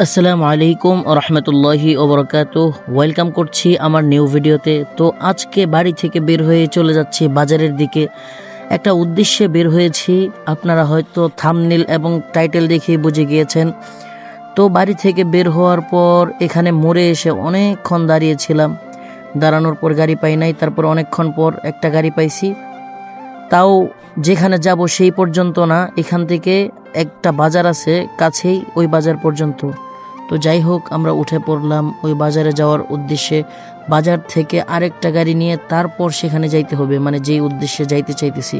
আসসালামু আলাইকুম রহমতুল্লাহি ওবরাকাতুহ। ওয়েলকাম করছি আমার নিউ ভিডিওতে। তো আজকে বাড়ি থেকে বের হয়ে চলে যাচ্ছি বাজারের দিকে। একটা উদ্দেশ্যে বের হয়েছি, আপনারা হয়তো থাম্বনেল এবং টাইটেল দেখে বুঝে গিয়েছেন। তো বাড়ি থেকে বের হওয়ার পর এখানে মোড়ে এসে অনেকক্ষণ দাঁড়িয়েছিলাম। দাঁড়ানোর পর গাড়ি পাই নাই, তারপর অনেকক্ষণ পর একটা গাড়ি পাইছি। তাও যেখানে যাব সেই পর্যন্ত না, এখান থেকে একটা বাজার আছে কাছেই, ওই বাজার পর্যন্ত। তো যাই হোক, আমরা উঠে পড়লাম ওই বাজারে যাওয়ার উদ্দেশ্যে। বাজার থেকে আরেকটা গাড়ি নিয়ে তারপর সেখানে যাইতে হবে, মানে যেই উদ্দেশ্যে যাইতে চাইতেছি।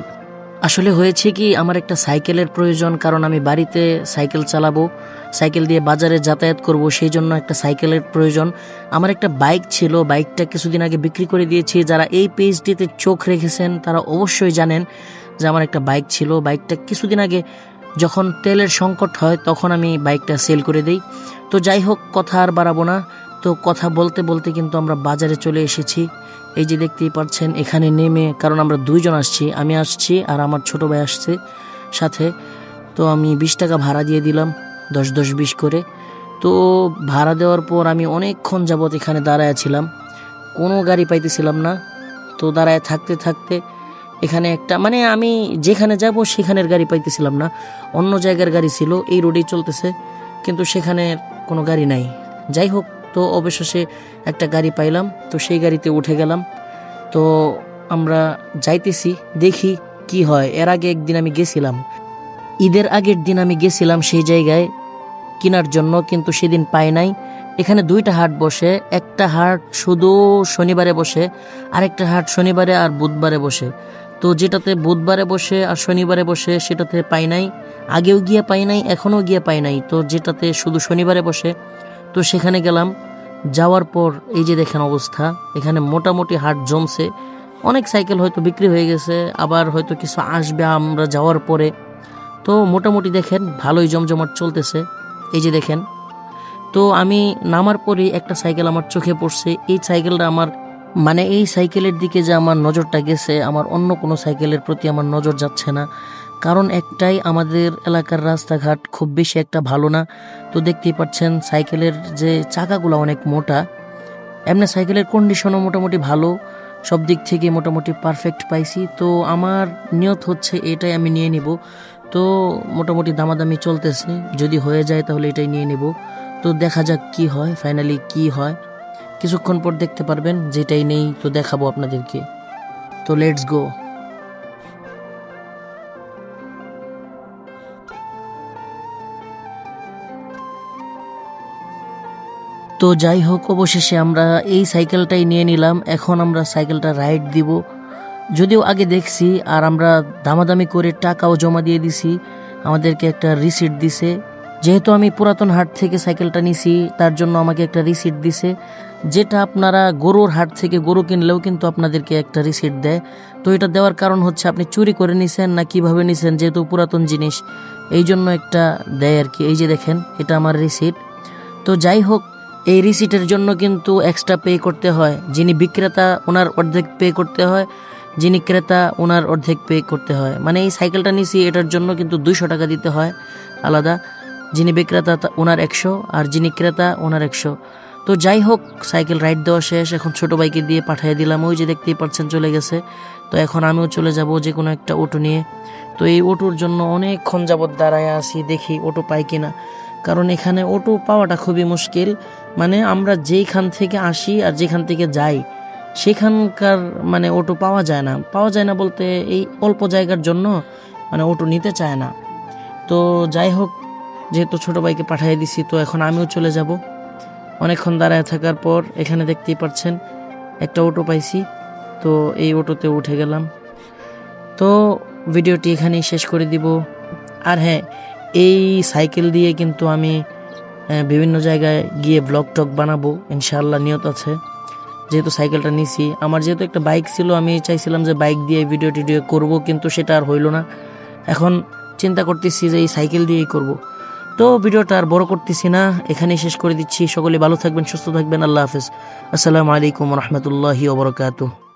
আসলে হয়েছে কি, আমার একটা সাইকেলের প্রয়োজন, কারণ আমি বাড়িতে সাইকেল চালাবো, সাইকেল দিয়ে বাজারে যাতায়াত করব, সেই জন্য একটা সাইকেলের প্রয়োজন। আমার একটা বাইক ছিল, বাইকটা কিছুদিন আগে বিক্রি করে দিয়েছি। যারা এই পেজটিতে চোখ রেখেছেন তারা অবশ্যই জানেন যে আমার একটা বাইক ছিল। বাইকটা কিছুদিন আগে যখন তেলের সংকট হয় তখন আমি বাইকটা সেল করে দিই। তো যাই হোক, কথা আর বাড়াবো না। তো কথা বলতে বলতে কিন্তু আমরা বাজারে চলে এসেছি। এই যে দেখতেই পাচ্ছেন, এখানে নেমে, কারণ আমরা দুইজন আসছি, আমি আসছি আর আমার ছোট ভাই আসছে সাথে। তো আমি 20 টাকা ভাড়া দিয়ে দিলাম, 10-10-20 করে। তো ভাড়া দেওয়ার পর আমি অনেকক্ষণ যাবৎ এখানে দাঁড়ায় ছিলাম, কোনো গাড়ি পাইতেছিলাম না। তো দাঁড়ায় থাকতে থাকতে এখানে একটা, মানে আমি যেখানে যাব সেখানের গাড়ি পাইতেছিলাম না, অন্য জায়গার গাড়ি ছিল, এই রোডেই চলতেছে, কিন্তু সেখানে কোনো গাড়ি নাই। যাই হোক, তো অবশেষে একটা গাড়ি পাইলাম, তো সেই গাড়িতে উঠে গেলাম। তো আমরা যাইতেছি, দেখি কি হয়। এর আগে একদিন আমি গেছিলাম, ঈদের আগের দিন আমি গেছিলাম সেই জায়গায় কেনার জন্য, কিন্তু সেদিন পাই নাই। এখানে দুইটা হাট বসে, একটা হাট শুধু শনিবারে বসে, আরেকটা হাট শনিবারে আর বুধবারে বসে। তো যেটাতে বুধবারে বসে আর শনিবারে বসে সেটাতে পাই নাই, আগেও গিয়ে পাই নাই, এখনও গিয়ে পাই নাই। তো যেটাতে শুধু শনিবারে বসে, তো সেখানে গেলাম। যাওয়ার পর এই যে দেখেন অবস্থা, এখানে মোটামুটি হাট জমছে, অনেক সাইকেল হয়তো বিক্রি হয়ে গেছে, আবার হয়তো কিছু আসবে আমরা যাওয়ার পরে। তো মোটামুটি দেখেন ভালোই জমজমাট চলতেছে। এই যে দেখেন, তো আমি নামার পরে একটা সাইকেল আমার চোখে পড়ছে। এই সাইকেলটা আমার, মানে এই সাইকেলের দিকে যে আমার নজরটা গেছে, আমার অন্য কোনো সাইকেলের প্রতি আমার নজর যাচ্ছে না। কারণ একটাই, আমাদের এলাকার রাস্তাঘাট খুব বেশি একটা ভালো না। তো দেখতেই পাচ্ছেন সাইকেলের যে চাকাগুলো অনেক মোটা, এমনি সাইকেলের কন্ডিশনও মোটামুটি ভালো, সব দিক থেকে মোটামুটি পারফেক্ট পাইছি। তো আমার নিয়ত হচ্ছে এটাই আমি নিয়ে নিব। তো মোটামুটি দামাদামি চলতেছে, যদি হয়ে যায় তাহলে এটাই নিয়ে নিব। তো দেখা যাক কি হয়, ফাইনালি কি হয় কিছুক্ষণ পর দেখতে পারবেন। যেটাই নেই তো দেখাবো আপনাদেরকে। তো লেটস গো। তো যাই হোক, অবশেষে আমরা এই সাইকেলটাই নিয়ে নিলাম। এখন আমরা সাইকেলটা রাইড দিব, যদিও আগে দেখছি, আর আমরা দামাদামি করে টাকাও জমা দিয়ে দিছি, আমাদেরকে একটা রিসিট দিছে। যেহেতু আমি পুরাতন হাট থেকে সাইকেলটা নিছি, তার জন্য আমাকে একটা রিসিট দিছে, যেটা আপনারা গরুর হাট থেকে গরু কিনলেও কিন্তু আপনাদেরকে একটা রিসিট দেয়। তো এটা দেওয়ার কারণ হচ্ছে আপনি চুরি করে নিছেন না কিভাবে নিছেন, যেহেতু পুরাতন জিনিস, এই জন্য একটা দেয় আর কি। এই যে দেখেন, এটা আমার রিসিট। তো যাই হোক, এই রিসিটের জন্য কিন্তু এক্সট্রা পে করতে হয়। যিনি বিক্রেতা ওনার অর্ধেক পে করতে হয়, যিনি ক্রেতা ওনার অর্ধেক পে করতে হয়। মানে এই সাইকেলটা নিছি, এটার জন্য কিন্তু 200 টাকা দিতে হয় আলাদা। যিনি বিক্রেতা ওনার 100, আর যিনি ক্রেতা ওনার 100। তো যাই হোক, সাইকেল রাইড দেওয়া শেষ, এখন ছোটো বাইকে দিয়ে পাঠিয়ে দিলাম। ওই যে দেখতেই পাচ্ছেন চলে গেছে। তো এখন আমিও চলে যাব যে কোনো একটা অটো নিয়ে। তো এই অটোর জন্য অনেকক্ষণ যাবৎ দাঁড়ায় আসি, দেখি অটো পাই কিনা, কারণ এখানে অটো পাওয়াটা খুবই মুশকিল। মানে আমরা যেইখান থেকে আসি আর যেখান থেকে যাই সেখানকার মানে অটো পাওয়া যায় না। পাওয়া যায় না বলতে এই অল্প জায়গার জন্য মানে অটো নিতে চায় না। তো যাই হোক, যেহেতু ছোটো ভাইকে পাঠিয়ে দিছি, তো এখন আমিও চলে যাব। অনেকক্ষণ দাঁড়ায় থাকার পর এখানে দেখতেই পাচ্ছেন একটা অটো পাইছি, তো এই অটোতে উঠে গেলাম। তো ভিডিওটি এখানেই শেষ করে দিব। আর হ্যাঁ, এই সাইকেল দিয়ে কিন্তু আমি বিভিন্ন জায়গায় গিয়ে ব্লগ টক বানাবো ইনশাআল্লাহ, নিয়ত আছে। যেহেতু সাইকেলটা নিছি, আমার যেহেতু একটা বাইক ছিল, আমি চাইছিলাম যে বাইক দিয়ে ভিডিও টিডিও করবো, কিন্তু সেটা আর হইল না। এখন চিন্তা করতেছি যে এই সাইকেল দিয়েই করব। তো ভিডিওটা আর বড় করতেছি না, এখানেই শেষ করে দিচ্ছি। সকলে ভালো থাকবেন, সুস্থ থাকবেন। আল্লাহ হাফেজ। আসসালামু আলাইকুম রহমতুল্লাহি ওয়া বারাকাতুহু।